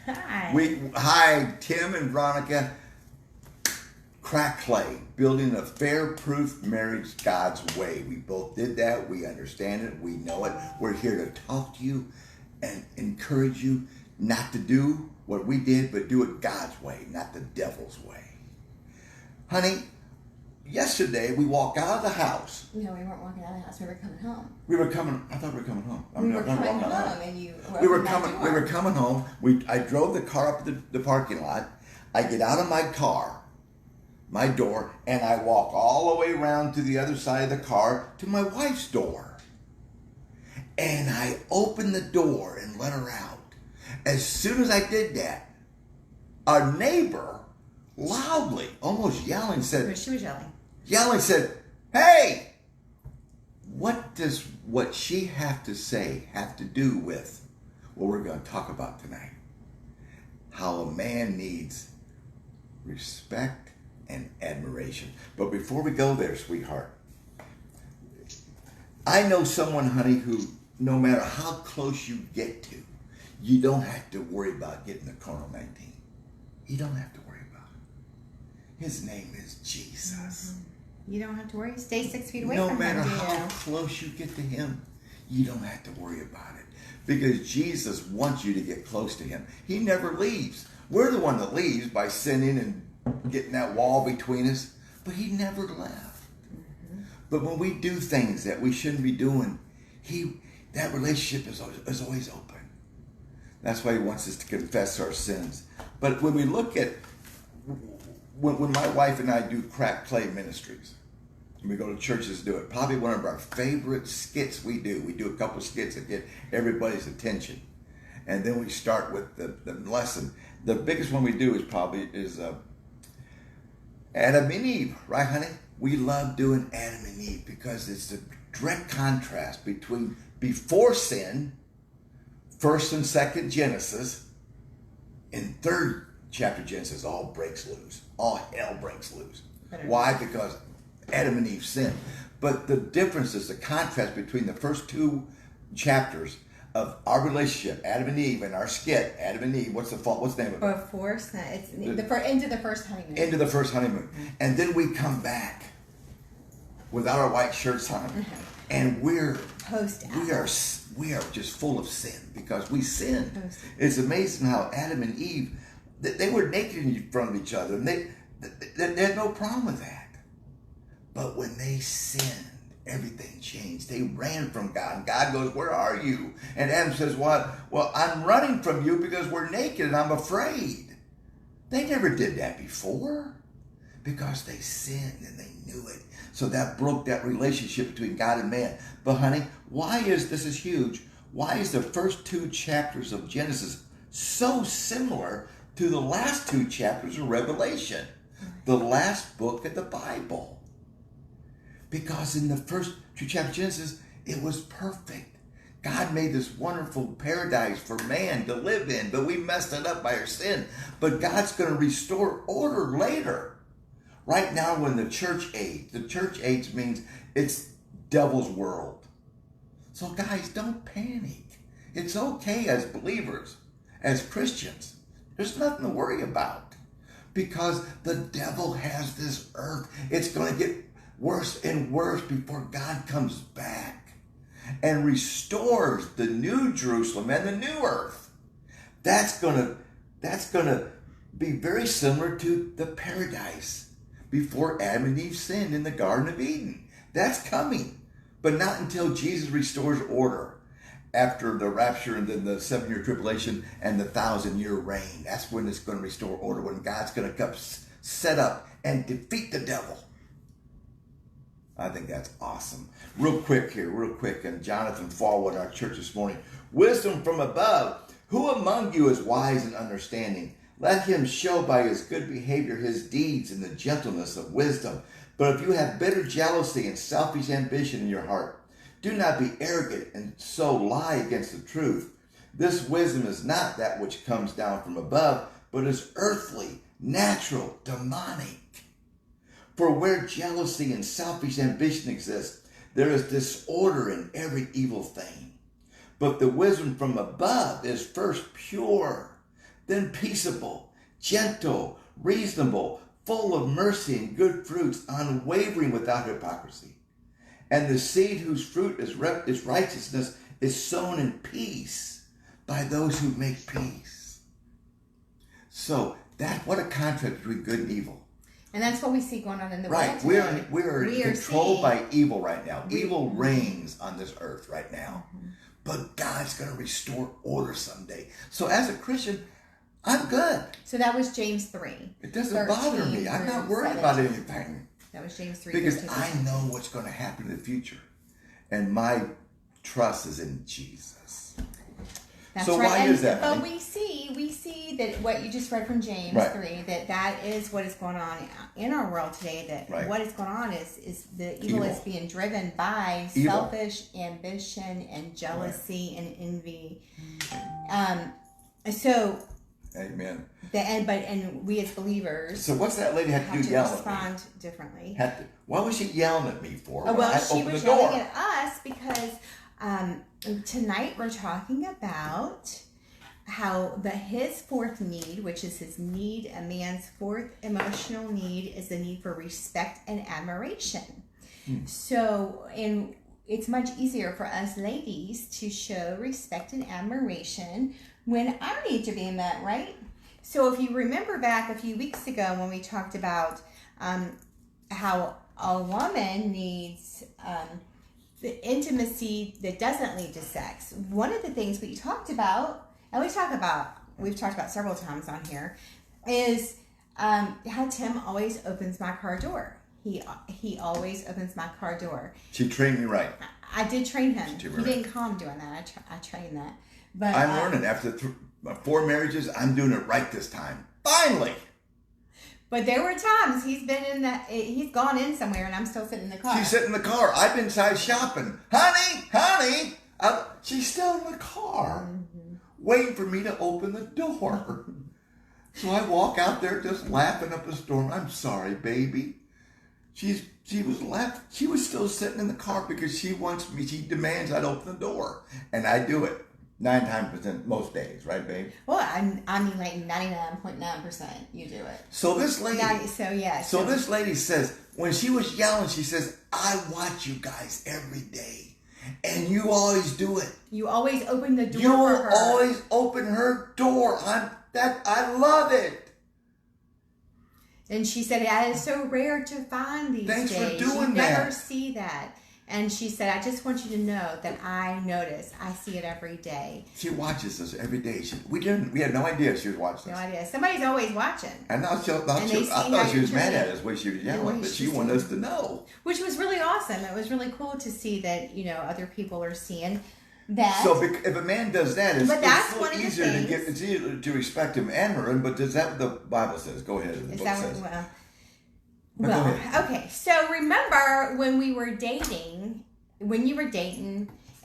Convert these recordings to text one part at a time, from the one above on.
Hi. Hi, Tim and Veronica. Crack clay, building a fair-proof marriage God's way. We both did that. We understand it. We know it. We're here to talk to you and encourage you not to do what we did, but do it God's way, not the devil's way. Honey, yesterday we walked out of the house. No, we weren't walking out of the house. We were coming home. I thought we were coming home. We were coming home, and you We were coming home. I drove the car up to the parking lot. I get out of my car, my door, and I walk all the way around to the other side of the car to my wife's door. And I open the door and let her out. As soon as I did that, our neighbor loudly, almost yelling, said, she was yelling. Said, "Hey, what does what she have to say have to do with what we're going to talk about tonight? How a man needs respect and admiration." But before we go there, sweetheart, I know someone, honey, who no matter how close you get to, you don't have to worry about getting the Carnal 19. You don't have to worry about it. His name is Jesus. Mm-hmm. You don't have to worry. Stay 6 feet away No from matter him. how close you get to him, you don't have to worry about it. Because Jesus wants you to get close to him. He never leaves. We're the one that leaves by sinning and getting that wall between us. But he never left. Mm-hmm. But when we do things that we shouldn't be doing, that relationship is always open. That's why he wants us to confess our sins. But when we look at, when my wife and I do crack clay ministries, and we go to churches to do it, probably one of our favorite skits we do. We do a couple skits that get everybody's attention. And then we start with the lesson. The biggest one we do is Adam and Eve, right, honey? We love doing Adam and Eve because it's the direct contrast between before sin, first and second Genesis, and third chapter Genesis, all breaks loose. All hell breaks loose. Why? Because Adam and Eve sinned. But the difference is the contrast between the first two chapters of our relationship, Adam and Eve, and our skit, Adam and Eve. What's the name of it? Before sin. It's into the first honeymoon. Into the first honeymoon. And then we come back without our white shirts on. Mm-hmm. And we are just full of sin because we sinned. It's amazing how Adam and Eve, they were naked in front of each other, and they had no problem with that. But when they sinned, everything changed. They ran from God, and God goes, "Where are you?" And Adam says, "What? Well, I'm running from you because we're naked and I'm afraid." They never did that before because they sinned and they knew it. So that broke that relationship between God and man. But honey, this is huge. Why is the first two chapters of Genesis so similar to the last two chapters of Revelation? The last book of the Bible. Because in the first two chapters of Genesis, it was perfect. God made this wonderful paradise for man to live in, but we messed it up by our sin. But God's going to restore order later. Right now, we're in the church age means it's devil's world. So guys, don't panic. It's okay as believers, as Christians. There's nothing to worry about because the devil has this earth. It's going to get worse and worse before God comes back and restores the new Jerusalem and the new earth. That's going to be very similar to the paradise before Adam and Eve sinned in the Garden of Eden. That's coming, but not until Jesus restores order after the rapture and then the 7-year tribulation and the 1,000-year reign. That's when it's going to restore order, when God's going to come set up and defeat the devil. I think that's awesome. Real quick, and Jonathan Falwell in our church this morning. Wisdom from above. Who among you is wise and understanding? Let him show by his good behavior his deeds in the gentleness of wisdom. But if you have bitter jealousy and selfish ambition in your heart, do not be arrogant and so lie against the truth. This wisdom is not that which comes down from above, but is earthly, natural, demonic. For where jealousy and selfish ambition exist, there is disorder in every evil thing. But the wisdom from above is first pure, then peaceable, gentle, reasonable, full of mercy and good fruits, unwavering without hypocrisy. And the seed whose fruit is righteousness is sown in peace by those who make peace. So what a contrast between good and evil. And that's what we see going on in the right. world today. We are controlled by evil right now. Evil reigns on this earth right now. Mm-hmm. But God's going to restore order someday. So as a Christian, I'm good. So that was James 3. It doesn't bother me. I'm not worried about anything. That was James 3. Because I know what's going to happen in the future. And my trust is in Jesus. That's so right. why is that? But we see that what you just read from James 3, that is what is going on in our world today. That what is going on is the evil is being driven by selfish ambition and jealousy and envy. So. Amen. And we as believers. So what's that lady have to do? Yell respond at me? Differently. What was she yelling at me for? Well, she was yelling at us because tonight we're talking about how his fourth need, which is his need, a man's fourth emotional need, is the need for respect and admiration. So, and it's much easier for us ladies to show respect and admiration when our needs are being met, right? So if you remember back a few weeks ago when we talked about how a woman needs the intimacy that doesn't lead to sex, one of the things we talked about, and we've talked about several times on here, is how Tim always opens my car door. He always opens my car door. She trained me right. I did train him. He didn't call him doing that. I trained that. But I'm learning. After 4 marriages, I'm doing it right this time. Finally. But there were times he's gone in somewhere and I'm still sitting in the car. She's sitting in the car. I've been inside shopping. Honey. She's still in the car, waiting for me to open the door. So I walk out there just laughing up a storm. I'm sorry, baby. She was laughing. She was still sitting in the car because she wants me. She demands I'd open the door, and I do it 9 times most days, right, babe? Well, I mean, like 99.9%, you do it. So this lady. So this lady says when she was yelling, she says, "I watch you guys every day, and you always do it. You always open the door you for her. always open her door. I love it." And she said, "That is so rare to find these days. Thanks for doing you that. Never see that." And she said, "I just want you to know that I notice. I see it every day." She watches us every day. We had no idea she was watching us. No idea. Somebody's always watching. And I thought she was mad at us when she was yelling, but she wanted us to know. Which was really awesome. It was really cool to see that, other people are seeing that. So if a man does that, it's easier to respect him and her. But is that what the Bible says? Go ahead. Is that what? Well, okay. So remember when you were dating,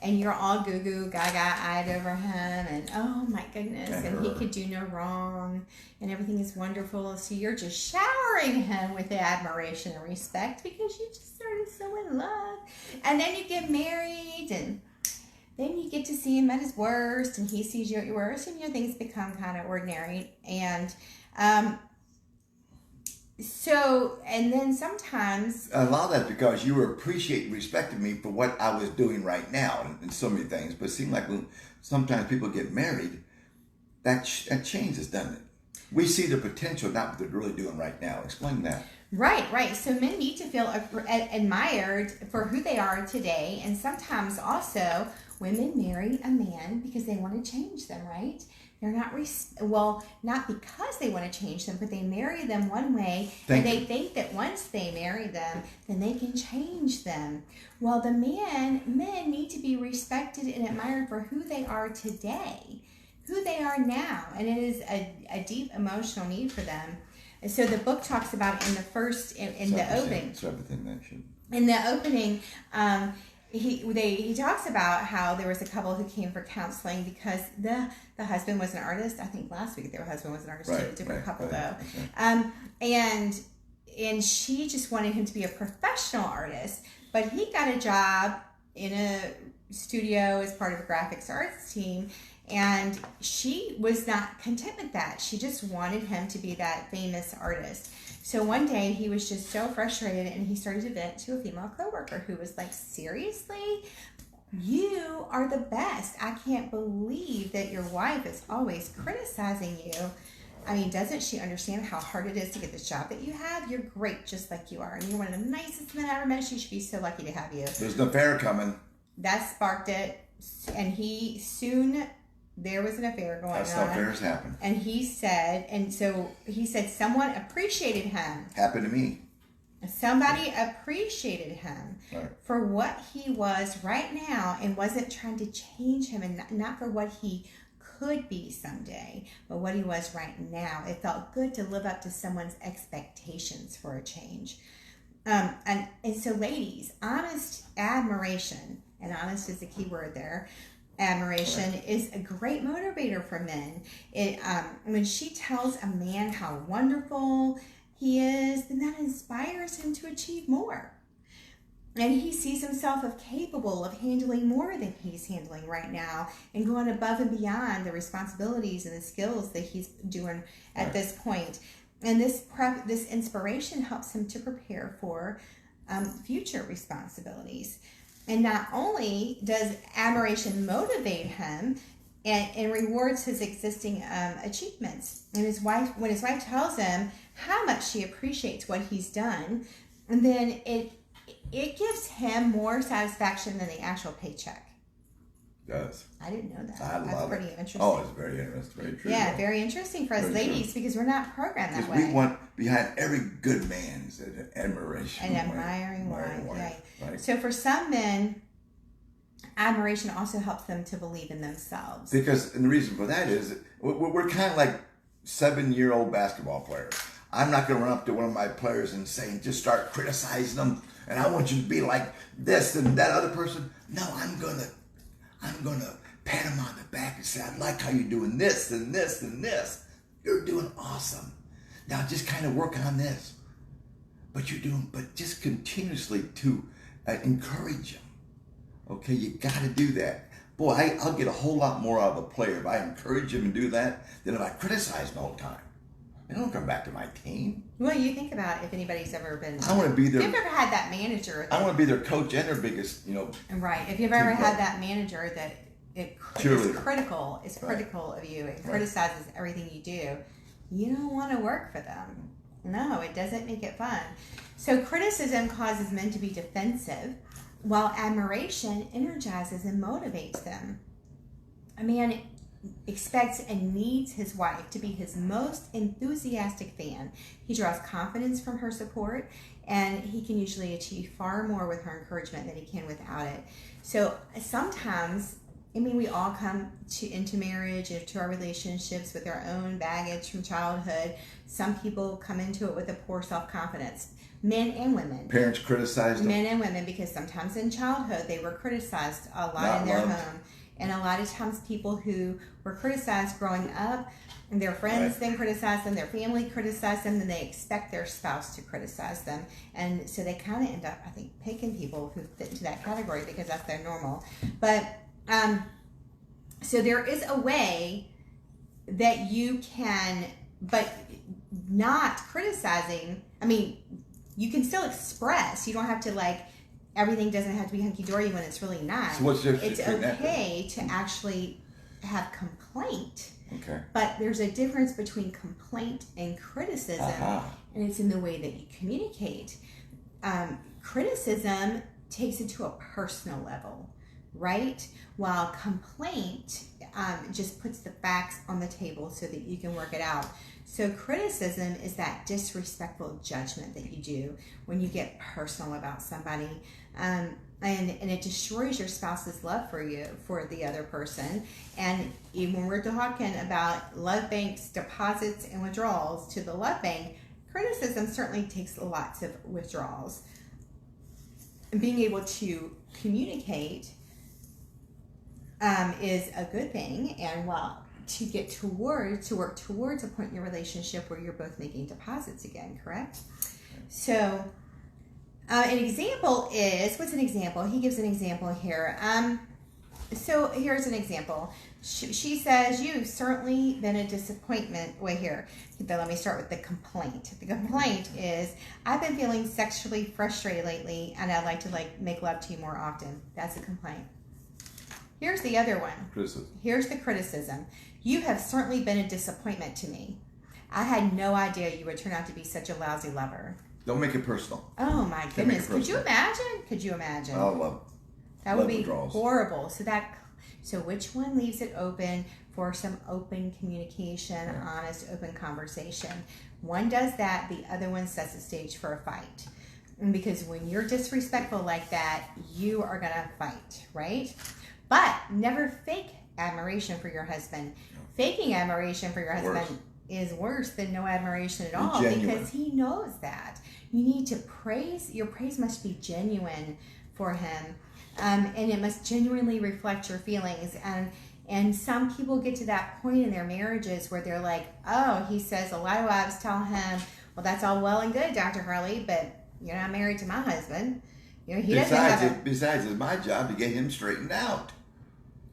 and you're all goo gaga-eyed over him, and oh my goodness, and he could do no wrong, and everything is wonderful. So you're just showering him with admiration and respect because you just started so in love. And then you get married, and then you get to see him at his worst, and he sees you at your worst, and things become kind of ordinary. And and then sometimes a lot of that's because you were appreciating, respecting me for what I was doing right now and so many things. But it seems like when sometimes people get married, that changes, doesn't it? We see the potential, not what they're really doing right now. Explain that. Right. So men need to feel admired for who they are today, and sometimes also women marry a man because they want to change them, right? They're not, not because they want to change them, but they marry them one way, and they think that once they marry them, then they can change them. Well, men need to be respected and admired for who they are today, who they are now, and it is a deep emotional need for them. And so the book talks about in the opening. In the opening, he talks about how there was a couple who came for counseling because the husband was an artist. I think last week their husband was an artist too. A different couple though. And she just wanted him to be a professional artist, but he got a job in a studio as part of a graphics arts team, And she was not content with that. She just wanted him to be that famous artist. So one day he was just so frustrated and he started to vent to a female coworker who was like, seriously? You are the best. I can't believe that your wife is always criticizing you. I mean, doesn't she understand how hard it is to get the job that you have? You're great just like you are. And you're one of the nicest men I ever met. She should be so lucky to have you. There's an affair coming. That sparked it. And there was an affair going on. That's how affairs happen. And he said someone appreciated him. Happened to me. Somebody appreciated him Right. for what he was right now and wasn't trying to change him, and not for what he could be someday, but what he was right now. It felt good to live up to someone's expectations for a change. And so ladies, honest admiration, and honest is the key word there, admiration is a great motivator for men. When she tells a man how wonderful he is, then that inspires him to achieve more. And he sees himself as capable of handling more than he's handling right now and going above and beyond the responsibilities and the skills that he's doing at this point. And this inspiration helps him to prepare for future responsibilities. And not only does admiration motivate him and rewards his existing achievements, and when his wife tells him how much she appreciates what he's done, and then it gives him more satisfaction than the actual paycheck. It does. I didn't know that. That's pretty interesting. Oh, it's very interesting. Very true. Yeah, very interesting for us Very ladies because we're not programmed that Because way. we want behind every good man is an admiration. An admiring wife. Right. So for some men, admiration also helps them to believe in themselves. Because, and the reason for that is we're kind of like 7-year-old basketball players. I'm not going to run up to one of my players and just start criticizing them. And I want you to be like this and that other person. No, I'm gonna pat him on the back and say, I like how you're doing this and this and this. You're doing awesome. Now just kind of work on this. But just continuously to encourage him. Okay, you got to do that. Boy, I'll get a whole lot more out of a player if I encourage him and do that than if I criticize him all the time. They don't come back to my team. Well, you think about if anybody's ever been. I want to be their. If you've ever had that manager. I want to be their coach and their biggest, Right. If you've ever had that manager that is critical of you and criticizes everything you do, you don't want to work for them. No, it doesn't make it fun. So criticism causes men to be defensive, while admiration energizes and motivates them. A man expects and needs his wife to be his most enthusiastic fan. He draws confidence from her support, and he can usually achieve far more with her encouragement than he can without it. So sometimes, we all come into marriage, into our relationships with our own baggage from childhood. Some people come into it with a poor self-confidence. Men and women. Parents criticize them. Men and women, because sometimes in childhood they were criticized a lot in their home. And a lot of times people who were criticized growing up, and their friends then criticize them, their family criticized them, and they expect their spouse to criticize them. And so they kind of end up, I think, picking people who fit into that category because that's their normal. But, so there is a way that you can, but not criticizing, you can still express. You don't have to everything doesn't have to be hunky-dory when it's really not. So what's it's okay to actually have complaint. Okay. But there's a difference between complaint and criticism, and it's in the way that you communicate. Criticism takes it to a personal level, right? While complaint just puts the facts on the table so that you can work it out. So criticism is that disrespectful judgment that you do when you get personal about somebody, and it destroys your spouse's love for you, for the other person. And even when we're talking about love banks, deposits, and withdrawals to the love bank, criticism certainly takes lots of withdrawals. And being able to communicate is a good thing, and to work towards a point in your relationship where you're both making deposits again, correct? So an example is, what's an example? He gives an example here. So here's an example. She says, you've certainly been a disappointment. Wait here. Let me start with the complaint. The complaint is, I've been feeling sexually frustrated lately, and I'd like to make love to you more often. That's a complaint. Here's the other one. Criticism. Here's the criticism. You have certainly been a disappointment to me. I had no idea you would turn out to be such a lousy lover. Don't make it personal. Oh my goodness. Could you imagine? Could you imagine? I love That would be withdrawals. horrible. So which one leaves it open for some open communication, honest, open conversation? One does that, the other one sets the stage for a fight. Because when you're disrespectful like that, you are going to fight, right? But never fake admiration for your husband. Faking admiration for your husband is worse than no admiration at all, because he knows that. You need to praise. Your praise must be genuine for him. And it must genuinely reflect your feelings. And some people get to that point in their marriages where they're like, oh, he says, a lot of wives tell him, well, that's all well and good, Dr. Harley, but you're not married to my husband. You know, he doesn't have Besides, it's my job to get him straightened out.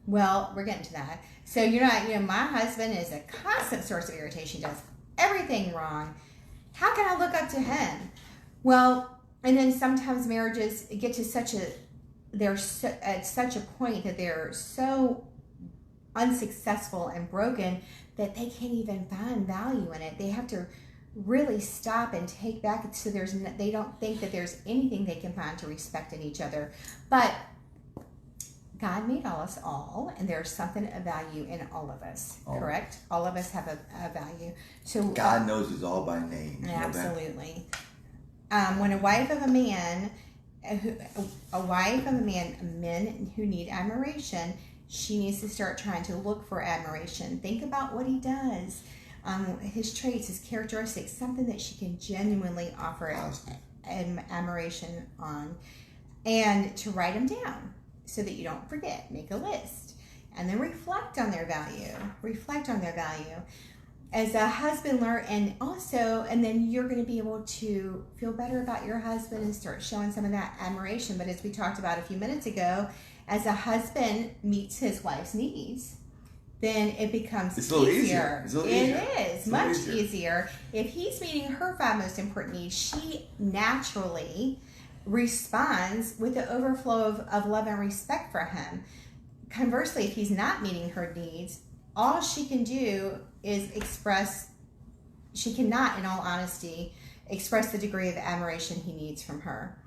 Well, we're getting to that. So my husband is a constant source of irritation. He does everything wrong. How can I look up to him? Well, and then sometimes marriages get to at such a point that they're so unsuccessful and broken that they can't even find value in it. They have to really stop and take back. So they don't think that there's anything they can find to respect in each other. But God made us all, and there's something of value in all of us, correct? All of us have a value. So God knows us all by name. Absolutely. When a wife of a man, men who need admiration, she needs to start trying to look for admiration. Think about what he does, his traits, his characteristics, something that she can genuinely offer admiration on, and to write them down, so that you don't forget. Make a list and then reflect on their value. As a husband, learn, and then you're going to be able to feel better about your husband and start showing some of that admiration. But as we talked about a few minutes ago, as a husband meets his wife's needs, then it becomes easier. It is much easier. If he's meeting her 5 most important needs, she naturally responds with the overflow of love and respect for him. Conversely, if he's not meeting her needs, all she can do is she cannot, in all honesty, express the degree of admiration he needs from her.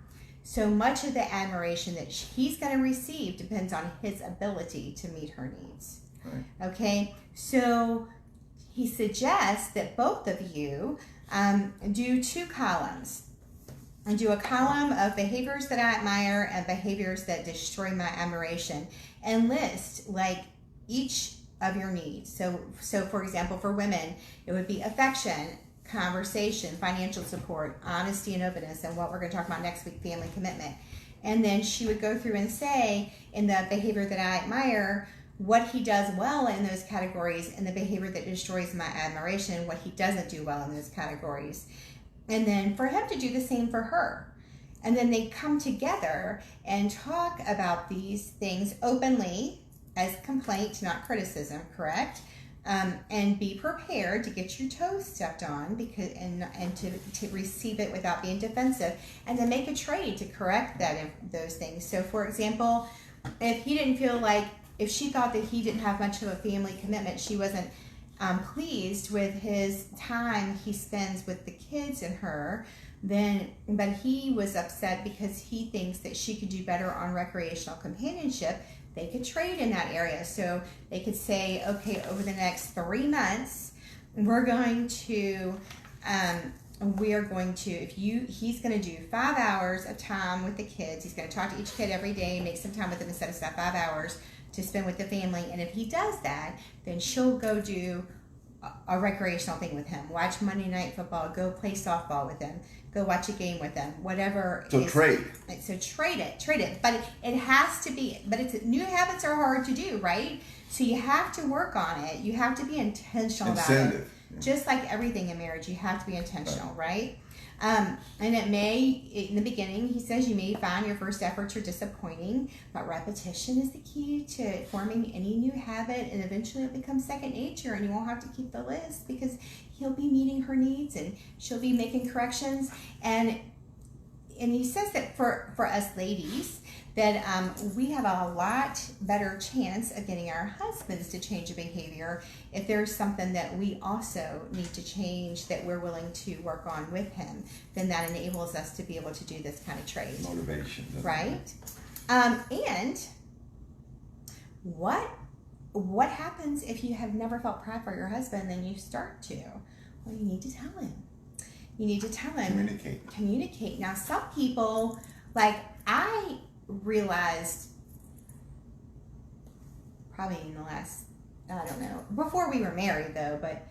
So much of the admiration that he's going to receive depends on his ability to meet her needs. Right. Okay, so he suggests that both of you do 2 columns. And do a column of behaviors that I admire and behaviors that destroy my admiration, and list each of your needs. So for example, for women, it would be affection, conversation, financial support, honesty and openness, and what we're going to talk about next week, family commitment. And then she would go through and say, in the behavior that I admire, what he does well in those categories, and the behavior that destroys my admiration, what he doesn't do well in those categories. And then for him to do the same for her. And then they come together and talk about these things openly as complaint, not criticism, correct? And be prepared to get your toes stepped on and to receive it without being defensive, and to make a trade to correct those things. So for example, if she thought that he didn't have much of a family commitment, she wasn't pleased with his time he spends with the kids and her, but he was upset because he thinks that she could do better on recreational companionship, they could trade in that area. So they could say, okay, over the next 3 months, we're going to he's going to do 5 hours of time with the kids. He's going to talk to each kid every day, make some time with them, and set aside 5 hours to spend with the family. And if he does that, then she'll go do a recreational thing with him. Watch Monday Night Football, go play softball with him, go watch a game with him, whatever. So trade. So trade it. But it has to be, new habits are hard to do, right? So you have to work on it. You have to be intentional about it. Just like everything in marriage, you have to be intentional, right? And it may, in the beginning, he says, you may find your first efforts are disappointing, but repetition is the key to forming any new habit, and eventually it becomes second nature, and you won't have to keep the list because he'll be meeting her needs and she'll be making corrections. And he says that for us ladies, that we have a lot better chance of getting our husbands to change a behavior if there's something that we also need to change that we're willing to work on with him. Then that enables us to be able to do this kind of trade. Motivation. Right? And what happens if you have never felt proud for your husband and you start to? Well, you need to tell him. You need to tell him. Communicate. Now, some people, like I realized probably in the last, I don't know, before we were married though, but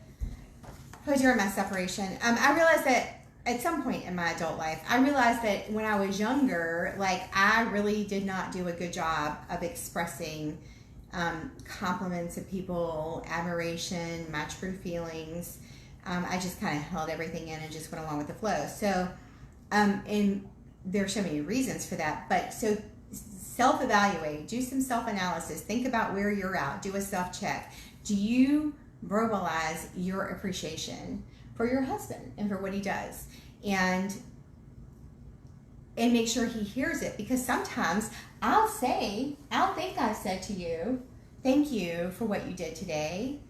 during my separation, I realized that at some point in my adult life, I realized that when I was younger, like I really did not do a good job of expressing compliments of people, admiration, my true feelings. I just kind of held everything in and just went along with the flow. So, and there's so many reasons for that, but so self-evaluate, do some self-analysis, think about where you're at, do a self-check. Do you verbalize your appreciation for your husband and for what he does? And make sure he hears it, because sometimes I'll think I've said to you, thank you for what you did today,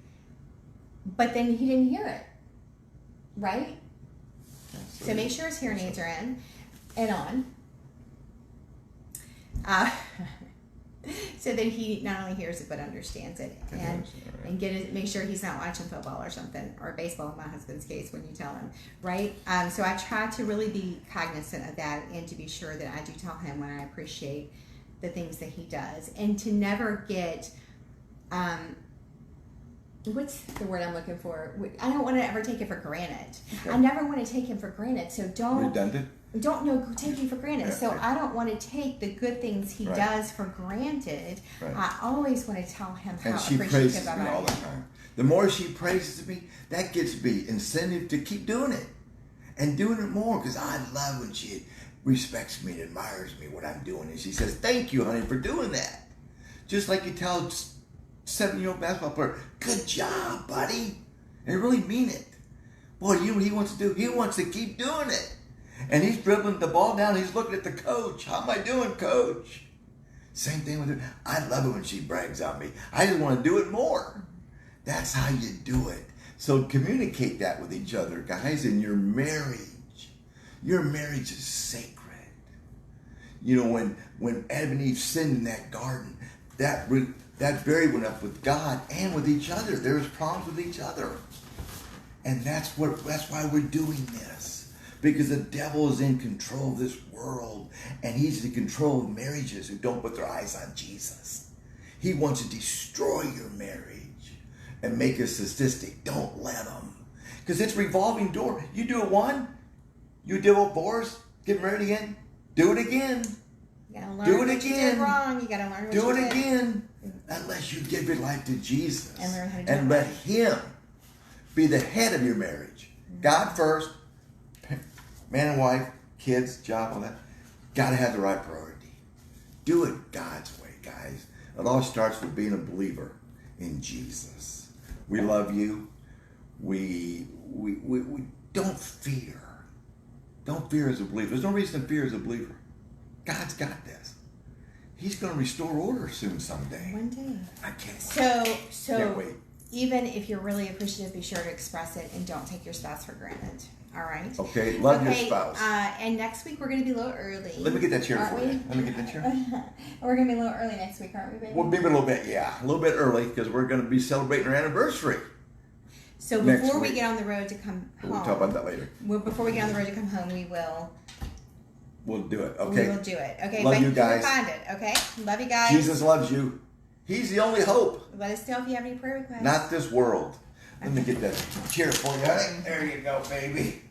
but then he didn't hear it, right? So make sure his hearing aids are in and on. So that he not only hears it but understands it, and make sure he's not watching football or something, or baseball in my husband's case when you tell him, right? So I try to really be cognizant of that, and to be sure that I do tell him when I appreciate the things that he does, and to never get what's the word I'm looking for? I don't want to ever take it for granted. Okay. I never want to take him for granted. So don't take him for granted. Yeah, so right. I don't want to take the good things he does for granted. Right. I always want to tell him how appreciative I am. All the time. The more she praises me, that gets me incentive to keep doing it and doing it more, because I love when she respects me and admires me what I'm doing, and she says, "Thank you, honey, for doing that." Just like you tell 7-year-old basketball player, "Good job, buddy," and you really mean it. Boy, you know what he wants to do? He wants to keep doing it. And he's dribbling the ball down. He's looking at the coach. "How am I doing, coach?" Same thing with her. I love it when she brags on me. I just want to do it more. That's how you do it. So communicate that with each other, guys, in your marriage. Your marriage is sacred. You know, when Adam and Eve sinned in that garden, that very went up with God and with each other. There was problems with each other. And that's why we're doing this. Because the devil is in control of this world, and he's in control of marriages who don't put their eyes on Jesus. He wants to destroy your marriage and make it statistic. Don't let him. Because it's a revolving door. You do it one, you divorce, get married again, do it again. You gotta learn what you did wrong. You gotta learn what you did. Do it again. Unless you give your life to Jesus. And learn how to do and let him be the head of your marriage. Mm-hmm. God first. Man and wife, kids, job, all that. Got to have the right priority. Do it God's way, guys. It all starts with being a believer in Jesus. We love you. We don't fear. Don't fear as a believer. There's no reason to fear as a believer. God's got this. He's going to restore order soon someday. One day. I can't wait. So can't wait. Even if you're really appreciative, be sure to express it, and don't take your spouse for granted. All right. Okay. Love your spouse. And next week we're going to be a little early. Let me get that chair for you. Let me get that chair. We're going to be a little early next week, aren't we, baby? We'll be a little bit, yeah. A little bit early, because we're going to be celebrating our anniversary. So before we get on the road to come home. We'll talk about that later. Before we get on the road to come home, We'll do it. Okay. We will do it. Okay. Love you guys. Find it. Okay. Love you guys. Jesus loves you. He's the only hope. Let us know if you have any prayer requests. Not this world. Let me get that chair for you. There you go, baby.